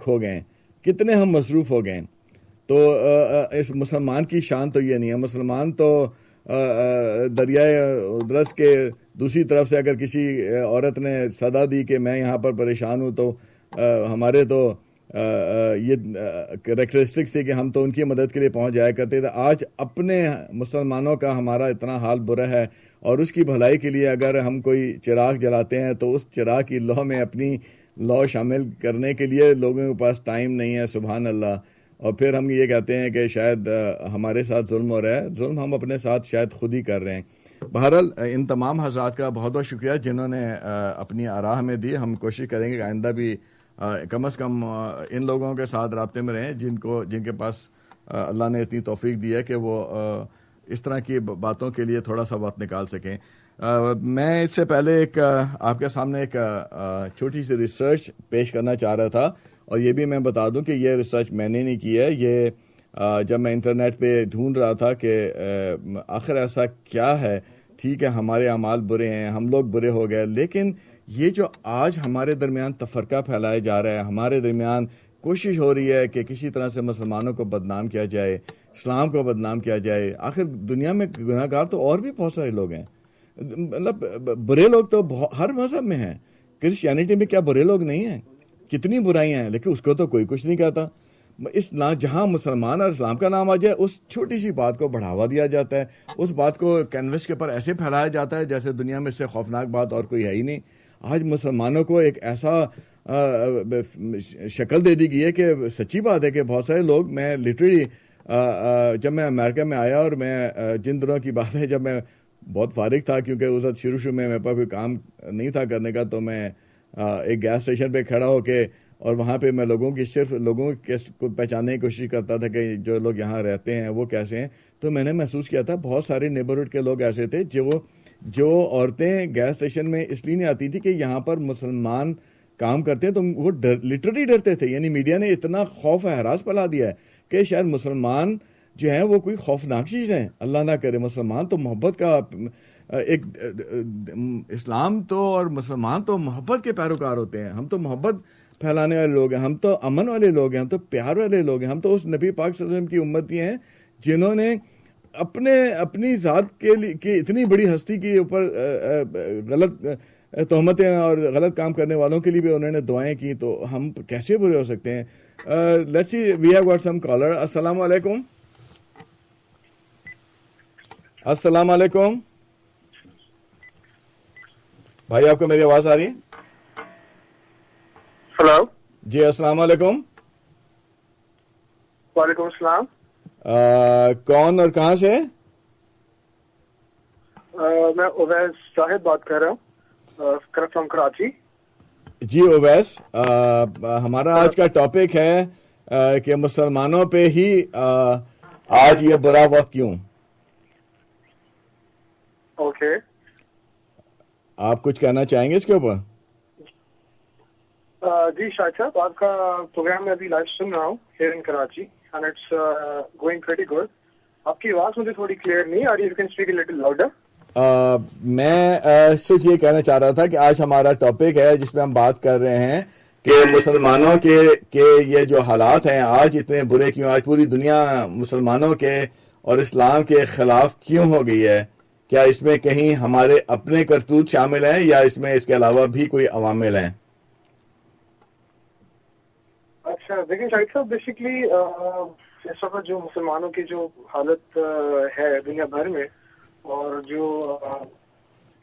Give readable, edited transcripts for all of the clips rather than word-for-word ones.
کھو گئے ہیں, کتنے ہم مصروف ہو گئے ہیں. تو اس مسلمان کی شان تو یہ نہیں ہے. مسلمان تو دریائے ادرس کے دوسری طرف سے اگر کسی عورت نے صدا دی کہ میں یہاں پر پریشان ہوں, تو ہمارے تو یہ کریکٹرسٹکس تھی کہ ہم تو ان کی مدد کے لیے پہنچ جایا کرتے تھے. آج اپنے مسلمانوں کا ہمارا اتنا حال برا ہے, اور اس کی بھلائی کے لیے اگر ہم کوئی چراغ جلاتے ہیں تو اس چراغ کی لو میں اپنی لو شامل کرنے کے لیے لوگوں کے پاس ٹائم نہیں ہے. سبحان اللہ. اور پھر ہم یہ کہتے ہیں کہ شاید ہمارے ساتھ ظلم ہو رہا ہے. ظلم ہم اپنے ساتھ شاید خود ہی کر رہے ہیں. بہرحال ان تمام حضرات کا بہت بہت شکریہ جنہوں نے اپنی آراء ہمیں دی. ہم کوشش کریں گے کہ آئندہ بھی کم از کم ان لوگوں کے ساتھ رابطے میں رہیں جن کے پاس اللہ نے اتنی توفیق دی ہے کہ وہ اس طرح کی باتوں کے لیے تھوڑا سا وقت نکال سکیں. میں اس سے پہلے ایک آپ کے سامنے ایک چھوٹی سی ریسرچ پیش کرنا چاہ رہا تھا, اور یہ بھی میں بتا دوں کہ یہ ریسرچ میں نے نہیں کی ہے. یہ جب میں انٹرنیٹ پہ ڈھونڈ رہا تھا کہ آخر ایسا کیا ہے, ٹھیک ہے ہمارے اعمال برے ہیں, ہم لوگ برے ہو گئے, لیکن یہ جو آج ہمارے درمیان تفرقہ پھیلایا جا رہا ہے, ہمارے درمیان کوشش ہو رہی ہے کہ کسی طرح سے مسلمانوں کو بدنام کیا جائے, اسلام کو بدنام کیا جائے. آخر دنیا میں گناہ گار تو اور بھی بہت سارے لوگ ہیں. مطلب برے لوگ تو ہر مذہب میں ہیں. کرسچینٹی میں کیا برے لوگ نہیں ہیں؟ کتنی برائیاں ہیں, لیکن اس کو تو کوئی کچھ نہیں کہتا. جہاں مسلمان اور اسلام کا نام آ جائے اس چھوٹی سی بات کو بڑھاوا دیا جاتا ہے, اس بات کو کینوس کے اوپر ایسے پھیلایا جاتا ہے جیسے دنیا میں اس سے خوفناک بات اور کوئی ہے ہی نہیں. آج مسلمانوں کو ایک ایسا شکل دے دی گئی ہے کہ سچی بات ہے کہ بہت سارے لوگ, میں لٹرلی جب میں امریکہ میں آیا, اور میں جن دنوں کی بات ہے جب میں بہت فارغ تھا کیونکہ اس وقت شروع میں میرے پاس کوئی کام نہیں تھا کرنے کا, تو میں ایک گیس اسٹیشن پہ کھڑا ہو کے اور وہاں پہ میں صرف لوگوں کو پہچاننے کی کوشش کرتا تھا کہ جو لوگ یہاں رہتے ہیں وہ کیسے ہیں. تو میں نے محسوس کیا تھا بہت سارے نیبرہڈ کے لوگ ایسے تھے جو عورتیں گیس اسٹیشن میں اس لیے نہیں آتی تھی کہ یہاں پر مسلمان کام کرتے ہیں, تو وہ لٹرلی ڈرتے تھے. یعنی میڈیا نے اتنا خوف و ہراس پھیلا دیا ہے کہ شاید مسلمان جو ہیں وہ کوئی خوفناک چیز ہیں. اللہ نہ کرے. مسلمان تو محبت کا ایک اسلام تو اور مسلمان تو محبت کے پیروکار ہوتے ہیں. ہم تو محبت پھیلانے والے لوگ ہیں, ہم تو امن والے لوگ ہیں, ہم تو پیار والے لوگ ہیں, ہم تو اس نبی پاک صلی اللہ علیہ وسلم کی امتی ہیں جنہوں نے اپنی ذات کے لیے کہ اتنی بڑی ہستی کے اوپر غلط تہمتیں اور غلط کام کرنے والوں کے لیے بھی انہوں نے دعائیں کی. تو ہم کیسے برے ہو سکتے ہیں؟ Let's see we have got some caller. السلام علیکم. السلام علیکم بھائی, آپ کو میری آواز آ رہی ہے؟ ہلو جی السلام علیکم. وعلیکم السلام. کون اور کہاں سے؟ میں اویس صاحب بات کر رہا ہوں فرام کراچی. جی اویس, ہمارا آج کا ٹاپک ہے کہ مسلمانوں پہ ہی آج یہ برا وقت کیوں. اوکے, آپ کچھ کہنا چاہیں گے اس کے اوپر؟ جی شاہد صاحب, آپ کا پروگرام میں ابھی لائیو سن رہا ہوں here in Karachi and it's going pretty good. آپ کی آواز مجھے تھوڑی کلیئر نہیں آ رہی, you can speak a little louder. میں صرف یہ کہنا چاہ رہا تھا کہ آج ہمارا ٹاپک ہے جس میں ہم بات کر رہے ہیں کہ مسلمانوں کے یہ جو حالات ہیں آج اتنے برے کیوں, آج پوری دنیا مسلمانوں کے اور اسلام کے خلاف کیوں ہو گئی ہے. کیا اس میں کہیں ہمارے اپنے کرتوت شامل ہیں یا اس میں اس کے علاوہ بھی کوئی عوامل ہیں؟ اچھا دیکھیں شاہد صاحب, بیسکلی اس وقت جو مسلمانوں کی جو حالت ہے دنیا بھر میں, اور جو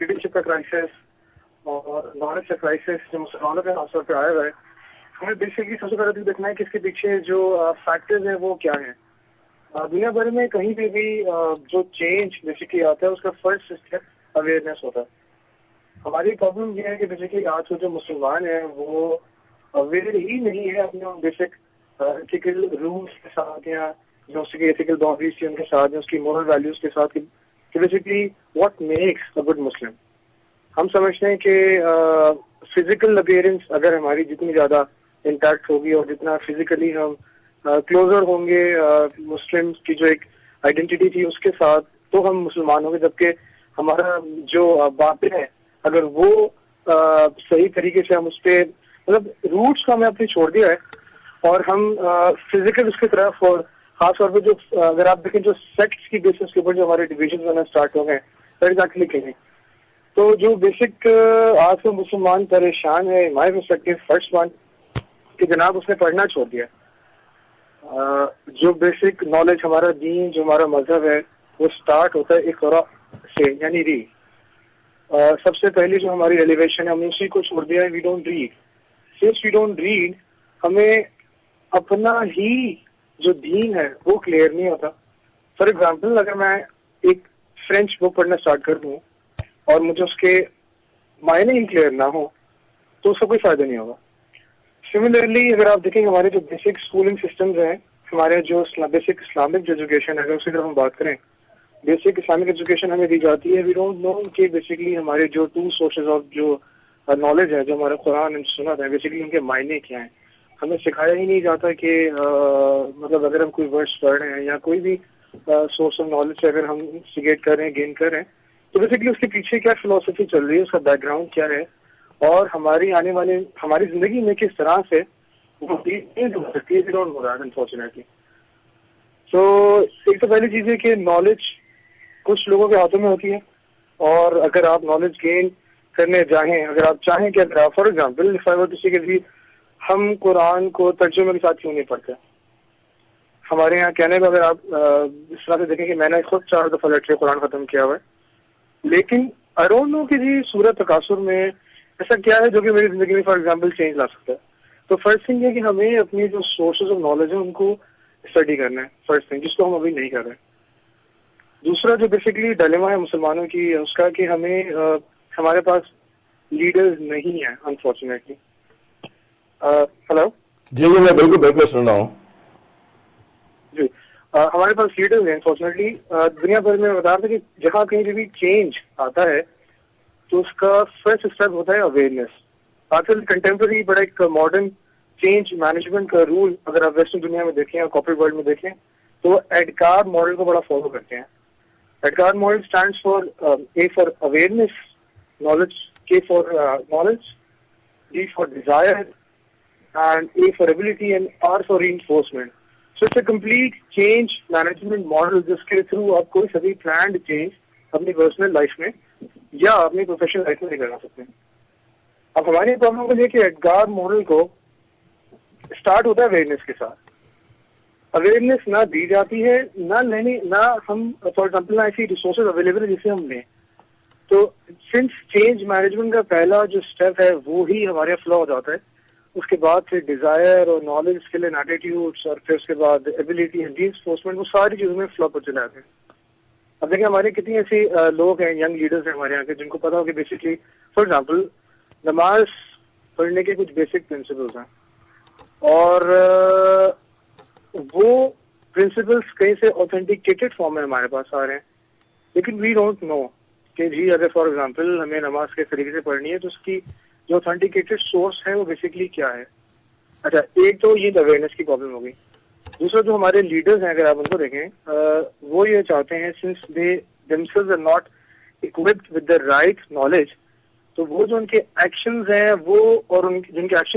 لیڈرشپ کا کرائسس اور نالج کا کرائسس جو مسلمانوں کے خاص طور پہ آیا ہوا ہے, ہمیں بیسکلی سب سے پہلے دیکھنا ہے کہ اس کے پیچھے جو فیکٹرز ہیں وہ کیا ہیں. دنیا بھر میں کہیں پہ بھی جو چینج بیسکلی آتا ہے اس کا فرسٹ اسٹیپ اویئرنیس ہوتا ہے. ہماری پرابلم یہ ہے کہ بیسکلی آج جو مسلمان ہیں وہ اویئر ہی نہیں ہے اپنے بیسک ایتھیکل رولس کے ساتھ, یا جو اس کی ایتھیکل باؤنڈریز تھی ان کے ساتھ, یا اس کی مورل ویلیوز کے ساتھ, کہ basically what makes a good Muslim. ہم سمجھتے ہیں کہ فزیکل اپیئرنس اگر ہماری جتنی زیادہ انٹیکٹ ہوگی اور جتنا فزیکلی ہم کلوزر ہوں گے مسلم کی جو ایک آئیڈینٹی تھی اس کے ساتھ, تو ہم مسلمان ہوں گے. جبکہ ہمارا جو باطن ہے اگر وہ صحیح طریقے سے ہم اس پہ مطلب روٹس کو ہمیں اپنے چھوڑ دیا ہے, اور ہم فزیکل اس کی طرف، اور خاص طور پہ جو اگر آپ دیکھیں جو سیکٹس کی بیسس کے اوپر جو ہمارے ڈویژن بننا اسٹارٹ ہو گئے دیٹ از ایکچولی کہیں. تو جو بیسک آج کا مسلمان پریشان ہے مائی پرسپیکٹو، فرسٹ ون کہ جناب اس نے پڑھنا چھوڑ دیا. جو بیسک نالج ہمارا دین، جو ہمارا مذہب ہے، وہ اسٹارٹ ہوتا ہے اقرا سے، یعنی ریڈ. سب سے پہلی جو ہماری ایلیویشن ہے ہم نے اسی کو چھوڑ دیا ہے، we don't read. Since we don't read ہمیں اپنا ہی جو دین ہے وہ کلیئر نہیں ہوتا. فار ایگزامپل اگر میں ایک فرینچ بک پڑھنا اسٹارٹ کر دوں اور مجھے اس کے معنی ہی کلیئر نہ ہو تو اس کا کوئی فائدہ نہیں ہوگا. سملرلی اگر آپ دیکھیں ہمارے جو بیسک اسکولنگ سسٹمز ہیں، ہمارے جو بیسک اسلامک جو ایجوکیشن ہے اگر اسی طرف ہم بات کریں، بیسک اسلامک ایجوکیشن ہمیں دی جاتی ہے. وی ڈونٹ نو کہ بیسکلی ہمارے جو ٹو سورسز آف جو نالج ہے، جو ہمارا قرآن اینڈ سنت ہے، بیسکلی ان کے معنی کیا ہیں. ہمیں سکھایا ہی نہیں جاتا کہ مطلب اگر ہم کوئی ورڈس پڑھ رہے ہیں یا کوئی بھی سورس آف نالج سے اگر ہم انویسٹیگیٹ کر رہے ہیں، گین کر رہے ہیں، تو بیسکلی اس کے پیچھے کیا فلاسفی چل رہی ہے، اس کا بیک گراؤنڈ کیا ہے، اور ہماری آنے والے ہماری زندگی میں کس طرح سے وہ چینج ہو سکتی ہے. انفارچونیٹلی تو ایک تو پہلی چیز ہے کہ نالج کچھ لوگوں کے ہاتھوں میں ہوتی ہے، اور اگر آپ نالج گین کرنے جائیں، اگر آپ چاہیں کہ اگر آپ فار ایگزامپل کسی کے بھی ہم قرآن کو ترجمے کے ساتھ کیوں نہیں پڑھتے. ہمارے یہاں کہنے کا اگر آپ اس طرح سے دیکھیں کہ میں نے خود 4 دفعہ لٹ کے قرآن ختم کیا ہوا ہے، لیکن آئی ڈونٹ نو کہ جی سورۃ تکاثر میں ایسا کیا ہے جو کہ میری زندگی میں فار ایگزامپل چینج لا سکتا ہے. تو فرسٹ تھنگ یہ کہ ہمیں اپنی جو سورسز آف نالج ہیں ان کو اسٹڈی کرنا ہے، فرسٹ تھنگ، جس کو ہم ابھی نہیں کر رہے. دوسرا جو بیسکلی ڈائلیما ہے مسلمانوں کی اس کا کہ ہمیں ہمارے پاس لیڈرز نہیں ہیں انفارچونیٹلی. ہلو جی میں بالکل سن رہا ہوں. جی ہمارے پاس لیڈرز ہیں انفارچونیٹلی. دنیا بھر میں بتا رہا تھا کہ جہاں کہیں بھی چینج آتا ہے تو اس کا فرسٹ اسٹیپ ہوتا ہے اویئرنیس. آج کل کنٹمپرری بڑا ایک ماڈرن چینج مینجمنٹ کا رول اگر آپ ویسٹرن دنیا میں دیکھیں اور کارپوریٹ ورلڈ میں دیکھیں تو وہ ایڈکار ماڈل کو بڑا فالو کرتے ہیں. ADKAR model stands for A for awareness, knowledge, K for knowledge, D for desire and A for ability and R for reinforcement. So it's a complete change management model جس کے through آپ کوئی سبھی planned change اپنی personal life میں یا اپنی professional life میں نہیں کرنا سکتے ہیں. اب ہماری پرابلم کو یہ کہ ایڈگار ماڈل کو اسٹارٹ ہوتا ہے اویئرنیس کے ساتھ. اویئرنیس نہ دی جاتی ہے، نہ ہم فار ایگزامپل نہ ایسی ریسورسز اویلیبل ہے جسے ہم لیں. تو سنس چینج مینجمنٹ کا پہلا جو اسٹیپ ہے وہی ہمارے فلو ہو جاتا ہے. اس کے بعد پھر ڈیزائر اور نالج، اسکل اینڈ ایٹیٹیوڈس، اور پھر اس کے بعد ایبلٹی اینڈ ری انفورسمنٹ، وہ ساری چیزوں میں فلو ہوتے جاتے ہیں. اب دیکھیں ہمارے کتنی ایسی لوگ ہیں، ینگ لیڈرز ہیں ہمارے یہاں کے، جن کو پتا ہو کہ بیسکلی فار ایگزامپل نماز پڑھنے کے کچھ بیسک پرنسپلز ہیں، اور وہ پرنسپلز کہیں سے اوتھینٹیکیٹڈ فارم میں ہمارے پاس آ رہے ہیں، لیکن وی ڈونٹ نو کہ جی اگر فار ایگزامپل ہمیں نماز کے طریقے سے پڑھنی ہے تو اس کی جو اوتھینٹیکیٹڈ سورس ہے وہ بیسکلی کیا ہے. اچھا ایک تو یہ اویئرنیس کی پرابلم ہوگی. دوسرا جو ہمارے لیڈرز ہیں اگر آپ ان کو دیکھیں وہ یہ چاہتے ہیں since they themselves are not equipped with the right knowledge، تو وہ جو ان کے ایکشنز ہیں وہ اور جن کے ایکشن